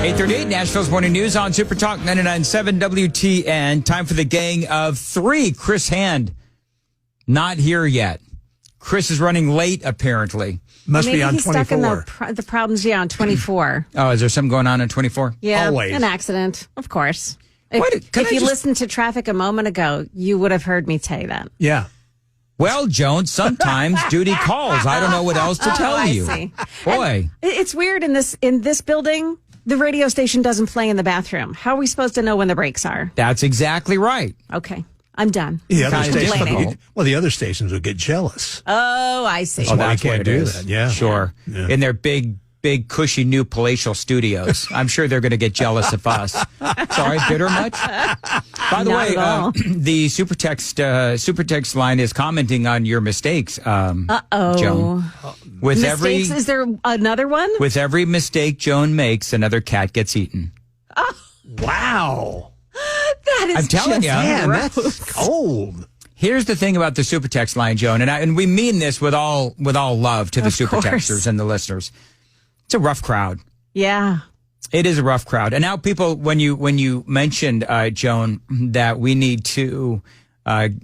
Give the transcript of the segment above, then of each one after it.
8:38, Nashville's Morning News on Super Talk 99.7 WTN. Time for the gang of three. Chris Hand, not here yet. Chris is running late, apparently. Must Maybe be on he's 24. stuck in the problems, on 24. Oh, is there something going on 24? Yeah, Always. an accident, of course. If you listened to traffic a moment ago, you would have heard me say that. Yeah. Well, Joan, sometimes duty calls. I don't know what else to tell you. I see. Boy. And it's weird in this building. The radio station doesn't play in the bathroom. How are we supposed to know when the breaks are? That's exactly right. Okay, I'm done. The other Kind of stations difficult. the other stations would get jealous. Oh, I see. Oh, That's why what can't it do is. that, yeah. Sure. Yeah. In their big, cushy new palatial studios. I'm sure they're going to get jealous of us. Sorry, bitter much? By the Not way, at all. the super text line is commenting on your mistakes, Joan. With Mistakes? Is there another one? with every mistake Joan makes, another cat gets eaten. Wow. That is I'm telling just you. Man, gross. that's cold. Here's the thing about the super text line, Joan, and we mean this with all love to the Of super course. texters and the listeners. It's a rough crowd. Yeah. It is a rough crowd. And now people, when you mentioned, Joan, that we need to,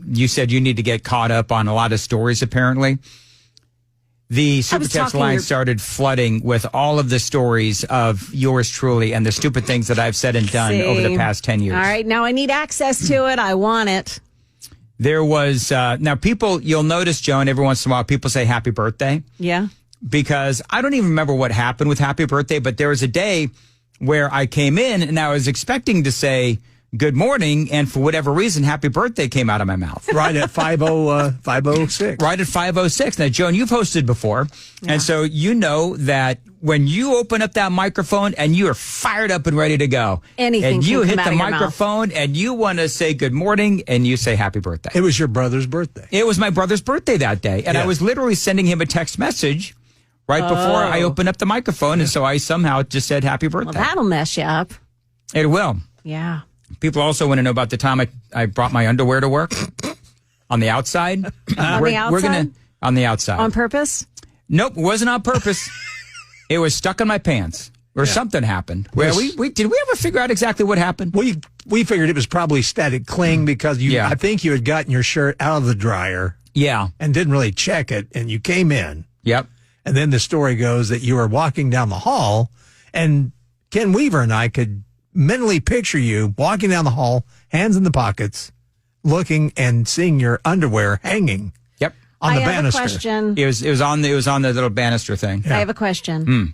you said you need to get caught up on a lot of stories, apparently. The super text line started flooding with all of the stories of yours truly and the stupid things that I've said and done over the past 10 years. All right. Now I need access to it. I want it. There was, now people, you'll notice, Joan, every once in a while, people say happy birthday. Yeah. Because I don't even remember what happened with happy birthday, but there was a day where I came in and I was expecting to say good morning, and for whatever reason, happy birthday came out of my mouth. Right at 5:06. Right at 5:06. Now, Joan, you've hosted before, and so you know that when you open up that microphone and you are fired up and ready to go, Anything and you can hit come the out of your microphone and you want to say good morning and you say happy birthday. It was your brother's birthday. It was my brother's birthday that day, and Yeah. I was literally sending him a text message right before I opened up the microphone, and so I somehow just said happy birthday. Well, that'll mess you up. It will. Yeah. People also want to know about the time I brought my underwear to work on the outside. On the outside? On the outside. On purpose? Nope, it wasn't on purpose. It was stuck in my pants, or something happened. Where Yes. did we ever figure out exactly what happened? We figured it was probably static cling because I think you had gotten your shirt out of the dryer Yeah. and didn't really check it, and you came in. Yep. And then the story goes that you were walking down the hall, and Ken Weaver and I could mentally picture you walking down the hall, hands in the pockets, looking and seeing your underwear hanging Yep. on the I have banister. a question. It was on the little banister thing. I have a question.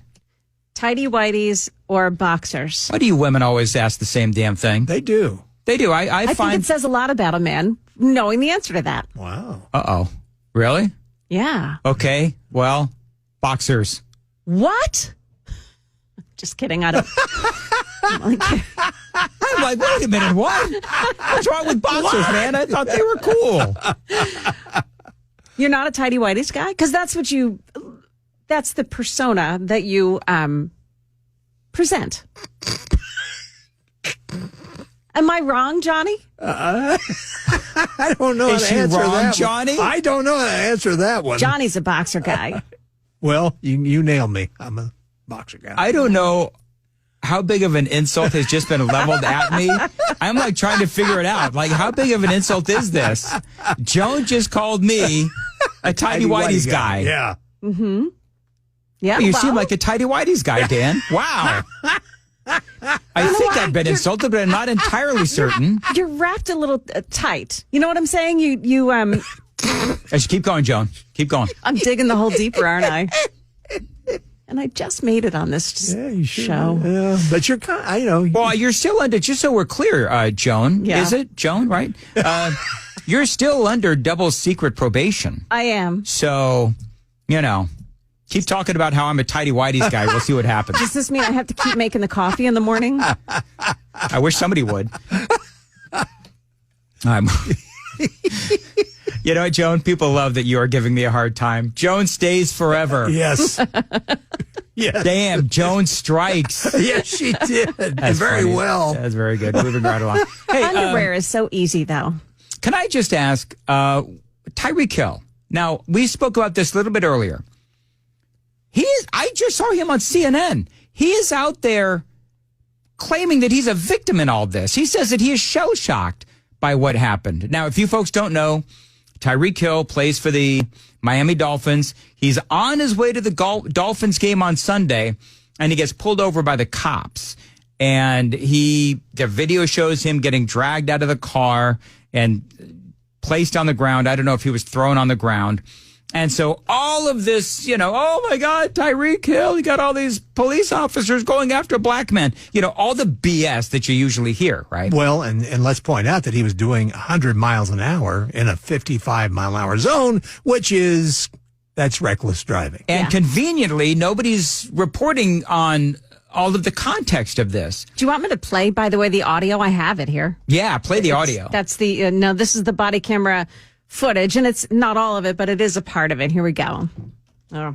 Tidy whities or boxers? Why do you women always ask the same damn thing? They do. They do. I I think find. it says a lot about a man knowing the answer to that. Wow. Uh-oh. Really? Yeah. Okay. Well, boxers. What? Just kidding. I don't. I'm I'm like, wait a minute, what? What's wrong with boxers, man? I thought they were cool. You're not a tidy whities guy? Because that's the persona that you present. Am I wrong, Johnny? I don't know Is how she to answer wrong, that Johnny? one. I don't know how to answer that one. Johnny's a boxer guy. Well, you nailed me. I'm a boxer guy. I don't know how big of an insult has just been leveled at me. I'm like trying to figure it out. Like, how big of an insult is this? Joan just called me a tidy whities guy. Yeah. Mm-hmm. Yeah. You well, seem like a tidy whities guy, Dan. Wow. I think I've been insulted, but I'm not entirely certain. you're wrapped a little tight. You know what I'm saying? You I should keep going, Joan. Keep going. I'm digging the hole deeper, aren't I? And I just made it on this You should. show. Yeah. But you're kind I know. Well, you're still under, just so we're clear, Joan. Yeah. Is it Joan, right? You're still under double secret probation. I am. So, keep talking about how I'm a tidy whities guy. We'll see what happens. Does this mean I have to keep making the coffee in the morning? I wish somebody would. You know, Joan, people love that you are giving me a hard time. Joan stays forever. Yes. Yes. Damn, Joan strikes. Yes, she did. That's Very funny. well. That's very good. Moving right along. Hey, Underwear is so easy, though. can I just ask, Tyreek Hill? Now, we spoke about this a little bit earlier. I just saw him on CNN. He is out there claiming that he's a victim in all this. He says that he is shell-shocked by what happened. Now, if you folks don't know, Tyreek Hill plays for the Miami Dolphins. He's on his way to the Dolphins game on Sunday, and he gets pulled over by the cops. And the video shows him getting dragged out of the car and placed on the ground. I don't know if he was thrown on the ground. And so all of this, oh my God, Tyreek Hill, you got all these police officers going after black men. All the BS that you usually hear, right? Well, and let's point out that he was doing 100 miles an hour in a 55-mile-an-hour zone, that's reckless driving. And conveniently, nobody's reporting on all of the context of this. Do you want me to play, by the way, the audio? I have it here. Yeah, play the audio. That's no, this is the body camera footage, and it's not all of it, but it is a part of it. Here we go. Oh,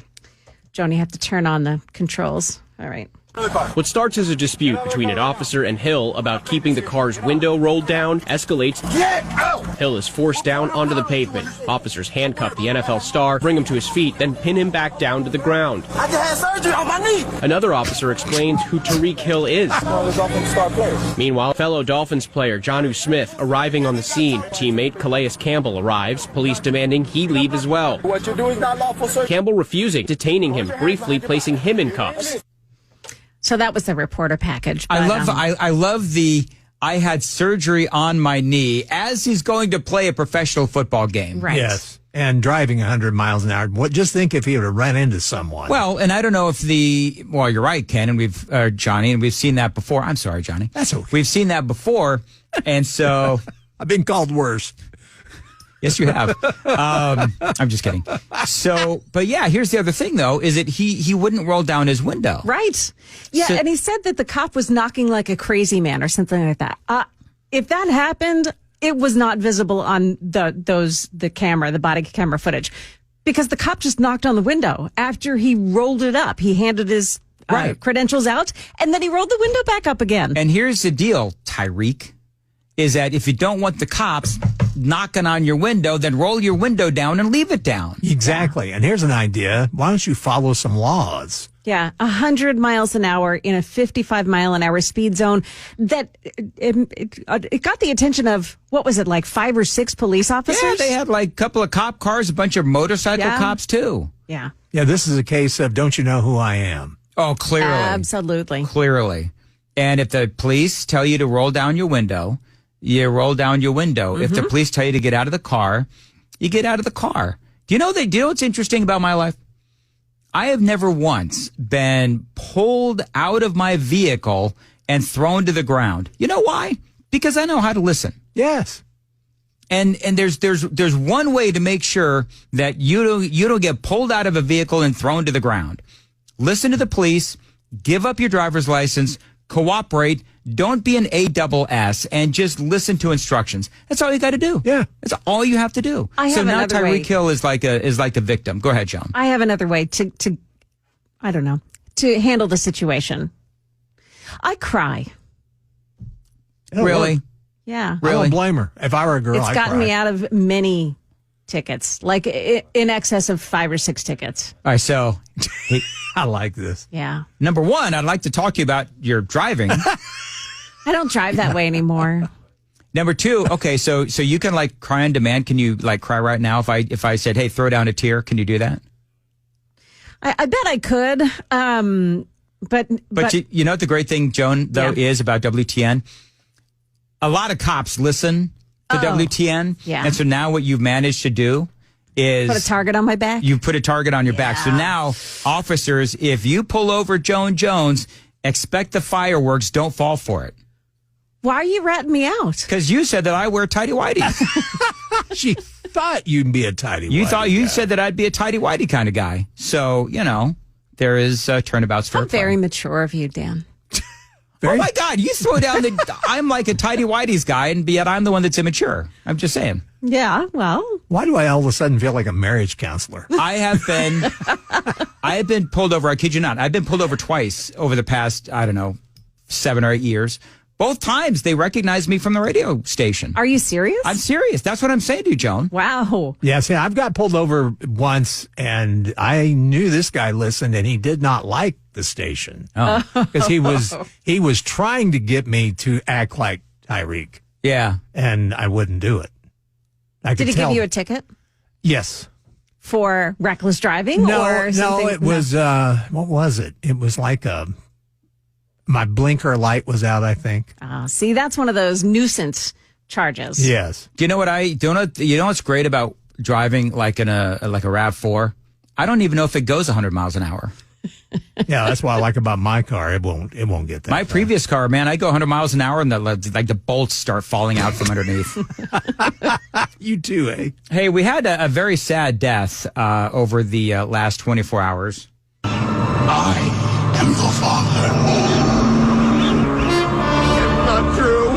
Joan, you have to turn on the controls. All right. What starts as a dispute between an officer and Hill about keeping the car's window rolled down escalates. Hill is forced down onto the pavement. Officers handcuff the NFL star, bring him to his feet, then pin him back down to the ground. I just had surgery on my knee. Another officer explains who Tyreek Hill is. Meanwhile, fellow Dolphins player Jonnu Smith arriving on the scene. Teammate Calais Campbell arrives, police demanding he leave as well. What you do is not lawful, sir. Campbell refusing, detaining him, briefly placing him in cuffs. So that was the reporter package. But, I love the I had surgery on my knee as he's going to play a professional football game. Right. Yes. And driving 100 miles an hour. Just think if he would have run into someone. Well, and I don't know if you're right, Ken, and we've, Johnny, and we've seen that before. I'm sorry, Johnny. That's okay. We've seen that before. And so. I've been called worse. Yes, you have. I'm just kidding. So, but yeah, here's the other thing, though, is that he wouldn't roll down his window. Right. Yeah, So, and he said that the cop was knocking like a crazy man or something like that. If that happened, it was not visible on the camera, the body camera footage, because the cop just knocked on the window after he rolled it up. He handed his credentials out, and then he rolled the window back up again. And here's the deal, Tyreek, is that if you don't want the cops knocking on your window, then roll your window down and leave it down. Exactly. And here's an idea. Why don't you follow some laws? Yeah, 100 miles an hour in a 55-mile-an-hour speed zone. That it got the attention of, what was it, like 5 or 6 police officers? Yeah, they had like a couple of cop cars, a bunch of motorcycle cops, too. Yeah. Yeah, this is a case of don't you know who I am? Oh, clearly. Absolutely. Clearly. And if the police tell you to roll down your window, you roll down your window. Mm-hmm. If the police tell you to get out of the car, you get out of the car. Do you know what's interesting about my life? I have never once been pulled out of my vehicle and thrown to the ground. You know why? Because I know how to listen. Yes. And there's one way to make sure that you don't get pulled out of a vehicle and thrown to the ground. Listen to the police, give up your driver's license, cooperate, don't be an ASS, and just listen to instructions. That's all you got to do. Yeah. That's all you have to do. So now Tyreek Hill is like a victim. Go ahead, Joan. I have another way to I don't know, to handle the situation. I cry. Really? Yeah. Really? I don't blame her. If I were a girl, It's gotten me out of many tickets, like in excess of 5 or 6 tickets. All right, so I like this. Yeah. Number one, I'd like to talk to you about your driving. I don't drive that way anymore. Number two, okay, so you can like cry on demand. Can you like cry right now? If I said, hey, throw down a tear, can you do that? I bet I could. But you know what the great thing, Joan, though, is about WTN? A lot of cops listen to WTN. Yeah. And so now what you've managed to do is put a target on my back. You put a target on your back. So now officers, if you pull over Joan Jones, expect the fireworks, don't fall for it. Why are you ratting me out? Because you said that I wear tighty-whities. She thought you'd be a tighty-whitey. You said that I'd be a tighty-whitey kind of guy. So, there is turnabouts for How very mature of you, Dan. Oh my God, you throw down I'm like a tighty-whities guy, and yet I'm the one that's immature. I'm just saying. Yeah, well. Why do I all of a sudden feel like a marriage counselor? I have been pulled over, I kid you not. I've been pulled over twice over the past, 7 or 8 years. Both times they recognized me from the radio station. Are you serious? I'm serious. That's what I'm saying to you, Joan. Wow. Yeah, see, I've got pulled over once, and I knew this guy listened, and he did not like the station because he was trying to get me to act like Tyreek, Yeah. and I wouldn't do it. Did he give you a ticket Yes. for reckless driving or something? No, it was what was it? It was like my blinker light was out, I think. See, that's one of those nuisance charges. Yes. Do you know what you know what's great about driving like in a RAV4? I don't even know if it goes 100 miles an hour. Yeah, that's what I like about my car. It won't get that. My previous car, man, I go 100 miles an hour and the bolts start falling out from underneath. You too, eh? Hey, we had a very sad death over the last 24 hours. I am the father. Not true.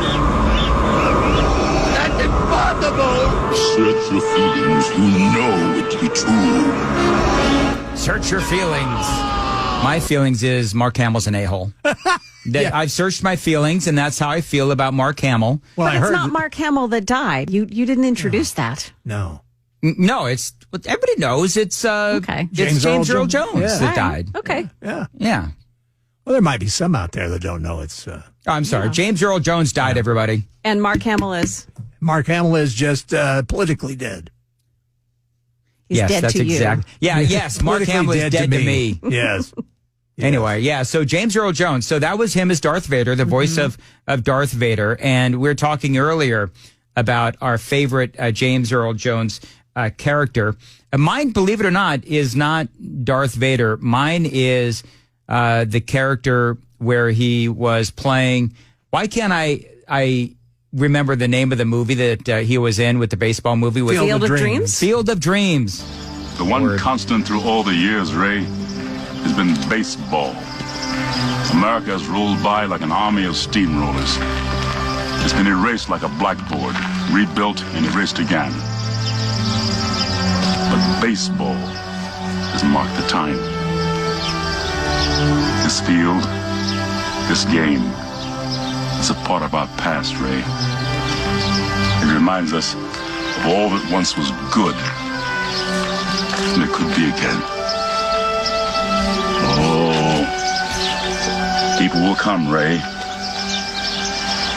That's impossible. Search your feelings. You know it to be true. Search your feelings. My feelings is Mark Hamill's an a-hole. I've searched my feelings, and that's how I feel about Mark Hamill. Well, But it's not Mark Hamill that died. You didn't introduce that. No. No, it's everybody knows it's Okay. It's James Earl Jones that All right. died. Okay. Yeah. Yeah. Well, there might be some out there that don't know it's I'm sorry. James Earl Jones died, everybody. And Mark Hamill is Mark Hamill is just politically dead. he's yes, dead that's to you. exact. Yeah, yes, Mark Politically Hamill is dead to me. Yes. Anyway, yeah, so James Earl Jones. So that was him as Darth Vader, the voice of Darth Vader. And we were talking earlier about our favorite James Earl Jones character. Mine, believe it or not, is not Darth Vader. Mine is the character where he was playing. Why can't I remember the name of the movie that he was in with the baseball movie? With Field of Dreams? Field of Dreams. The one constant through all the years, Ray, has been baseball. America has rolled by like an army of steamrollers. It's been erased like a blackboard, rebuilt and erased again. But baseball has marked the time. This field, this game, is a part of our past, Ray. It reminds us of all that once was good, and it could be again. Oh, people will come, Ray.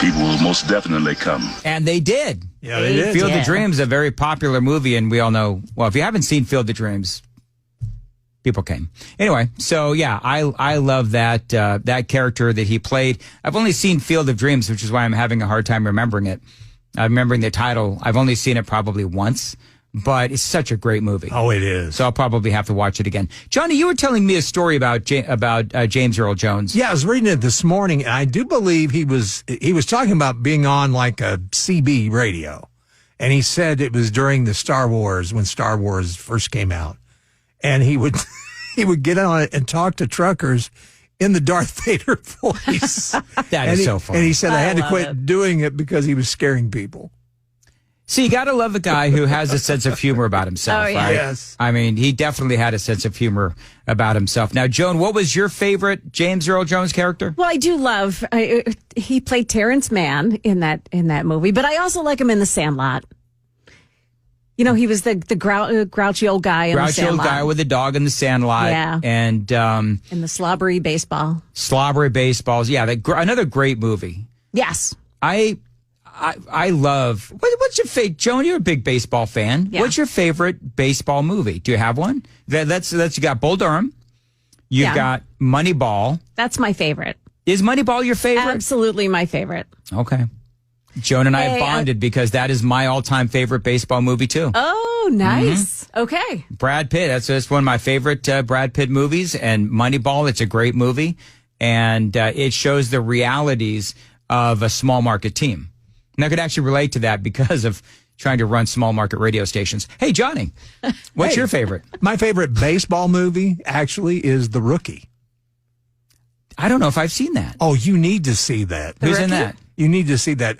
People will most definitely come. And they did. Yeah, they did. Field of Dreams, a very popular movie, and we all know, well, if you haven't seen Field of Dreams, people came. Anyway, so yeah, I love that that character that he played. I've only seen Field of Dreams, which is why I'm having a hard time remembering it. Remembering the title. I've only seen it probably once, but it's such a great movie. Oh, it is. So I'll probably have to watch it again. Johnny, you were telling me a story about James Earl Jones. Yeah, I was reading it this morning, and I do believe he was talking about being on like a CB radio, and he said it was during the Star Wars, when Star Wars first came out, and he would get on it and talk to truckers in the Darth Vader voice. That is so funny. And he said I had to quit it. doing it because he was scaring people. See, you got to love a guy who has a sense of humor about himself, Oh, yeah. right? Yes. I mean, he definitely had a sense of humor about himself. Now, Joan, what was your favorite James Earl Jones character? Well, I do love he played Terrence Mann in that movie, but I also like him in The Sandlot. You know, he was the grouchy old guy in The Grouchy old Sandlot. guy with the dog in the Sandlot. Yeah. And In the slobbery baseball. Slobbery Baseballs. Yeah, another great movie. Yes. I love. What's your favorite? Joan, you're a big baseball fan. Yeah. What's your favorite baseball movie? Do you have one? That's you got Bull Durham. You've Yeah. got Moneyball. That's my favorite. Is Moneyball your favorite? Absolutely my favorite. Okay. Joan and I have Hey, bonded because that is my all-time favorite baseball movie too. Oh, nice. Okay. Brad Pitt. That's one of my favorite Brad Pitt movies. And Moneyball. It's a great movie, and it shows the realities of a small market team. And I could actually relate to that because of trying to run small market radio stations. Hey, Johnny, what's Hey. your favorite? My favorite baseball movie actually is The Rookie. I don't know if I've seen that. Oh, you need to see that. Who's in Rookie? that? You need to see that.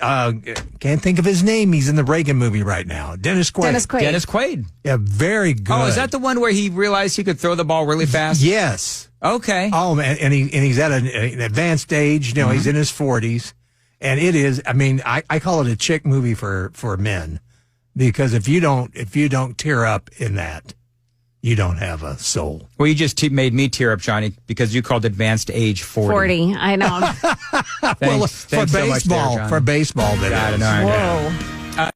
Can't think of his name. He's in the Reagan movie right now. Dennis Quaid. Dennis Quaid. Dennis Quaid. Yeah, very good. Oh, is that the one where he realized he could throw the ball really fast? Yes. Okay. Oh man, and he's at an advanced age. You know, he's in his 40s, And it is, I mean, I call it a chick movie for men, because if you don't tear up in that, you don't have a soul. Well, you just made me tear up, Johnny, because you called advanced age 40. 40, I know. Thanks For so much there, baseball, Johnny. for baseball, that Got is. it, all right. Whoa.